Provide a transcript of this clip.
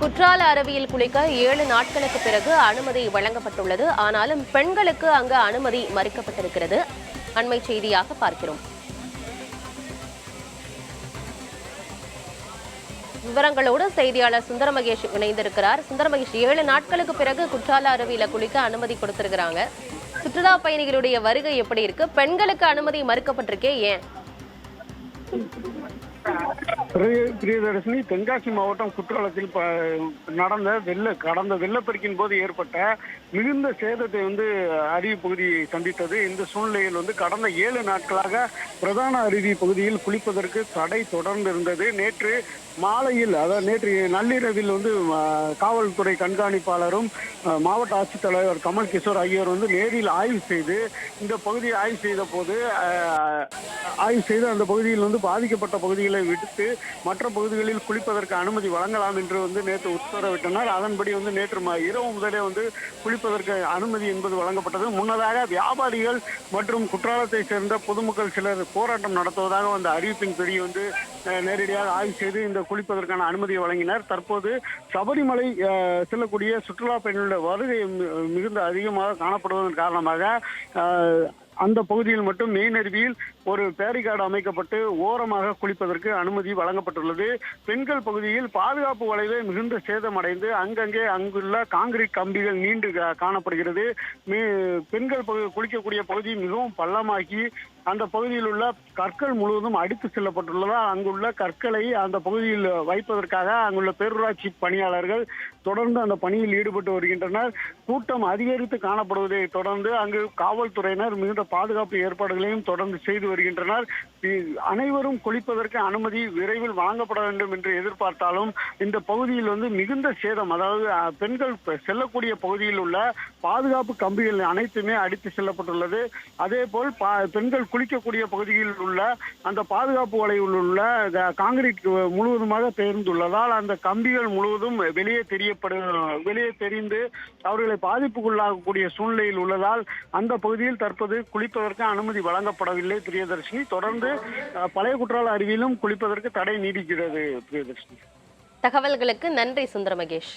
குற்றால அருவியில் குளிக்க 7 நாட்களுக்கு பிறகு அனுமதி வழங்கப்பட்டுள்ளது. ஆனாலும் பெண்களுக்கு அங்கு அனுமதி மறுக்கப்பட்டிருக்கிறது. அண்மை செய்தியாக பார்க்கிறோம். விவரங்களோடு செய்தியாளர் சுந்தர மகேஷ் இணைந்திருக்கிறார். சுந்தர மகேஷ், 7 நாட்களுக்கு பிறகு குற்றால அருவியில குளிக்க அனுமதி கொடுத்திருக்கிறாங்க. சுற்றுலா பயணிகளுடைய வருகை எப்படி இருக்கு? பெண்களுக்கு அனுமதி மறுக்கப்பட்டிருக்கே, ஏன்? பிரியதர்ஷினி, தென்காசி மாவட்டம் குற்றாலத்தில் கடந்த வெள்ளப்பெருக்கின் போது ஏற்பட்ட மிகுந்த சேதத்தை அருவி பகுதியை சந்தித்தது. இந்த சூழ்நிலையில் கடந்த 7 நாட்களாக பிரதான அருவி பகுதியில் குளிப்பதற்கு தடை தொடர்ந்து இருந்தது. நேற்று மாலையில், அதாவது நேற்று நள்ளிரவில் காவல்துறை கண்காணிப்பாளரும் மாவட்ட ஆட்சித்தலைவர் கமல் கிஷோர் ஆகியோர் நேரில் ஆய்வு செய்து இந்த பகுதியை ஆய்வு செய்த போது அந்த பகுதியில் பாதிக்கப்பட்ட பகுதிகளை விடுத்து மற்ற பகுதிகளில் குளிப்பதற்கு அனுமதி வழங்கலாம் என்று நேற்று உத்தரவிட்டனர். அதன்படி நேற்று இரவு முதலே குளிப்பதற்கு அனுமதி என்பது வழங்கப்பட்டது. முன்னதாக வியாபாரிகள் மற்றும் குற்றாலத்தை சேர்ந்த பொதுமக்கள் சிலர் போராட்டம் நடத்துவதாக அறிவிப்பின் படி நேரடியாக ஆய்வு செய்து இந்த குளிப்பதற்கான அனுமதியை வழங்கினர். தற்போது சபரிமலை செல்லக்கூடிய சுற்றுலா பயணிகளுடைய வருகை மிகுந்த அதிகமாக காணப்படுவதன் காரணமாக அந்த பகுதியில் மட்டும் மெயின் அருவியில் ஒரு பேரிகார்டு அமைக்கப்பட்டு ஓரமாக குளிப்பதற்கு அனுமதி வழங்கப்பட்டுள்ளது. பெண்கள் பகுதியில் பாதுகாப்பு வளைவே மிகுந்த சேதமடைந்து அங்குள்ள காங்கிரீட் கம்பிகள் நீண்டு காணப்படுகிறது. பெண்கள் குளிக்கக்கூடிய பகுதி மிகவும் பள்ளமாகி அந்த பகுதியில் உள்ள கற்கள் முழுவதும் அடித்து செல்லப்பட்டுள்ளதால் அங்குள்ள கற்களை அந்த பகுதியில் வைப்பதற்காக அங்குள்ள பேரூராட்சி பணியாளர்கள் தொடர்ந்து அந்த பணியில் ஈடுபட்டு வருகின்றனர். கூட்டம் அதிகரித்து காணப்படுவதை தொடர்ந்து அங்கு காவல்துறையினர் மிகுந்த பாதுகாப்பு ஏற்பாடுகளையும் தொடர்ந்து செய்து வருகின்றனர். அனைவரும் குளிப்பதற்கு அனுமதி விரைவில் வழங்கப்பட வேண்டும் என்று எதிர்பார்த்தாலும் இந்த பகுதியில் மிகுந்த சேதம், அதாவது பெண்கள் செல்லக்கூடிய பகுதியில் உள்ள பாதுகாப்பு கம்பிகள் அனைத்துமே அடித்து செல்லப்பட்டுள்ளது. அதே போல் பெண்கள் குளிக்கக்கூடிய பகுதியில் உள்ள அந்த பாதுகாப்பு வளைவில் உள்ள காங்கிரீட் முழுவதுமாக பெயர்ந்துள்ளதால் அந்த கம்பிகள் முழுவதும் வெளியே தெரிந்து அவர்களை பாதிப்புக்குள்ளாகக்கூடிய சூழ்நிலையில் உள்ளதால் அந்த பகுதியில் தற்போது குளிப்பதற்கு அனுமதி வழங்கப்படவில்லை. பிரியதர்ஷினி, தொடர்ந்து பழைய குற்றால அருவியிலும் குளிப்பதற்கு தடை நீடிக்கிறது. பிரியதர்ஷினி, தகவல்களுக்கு நன்றி சுந்தர மகேஷ்.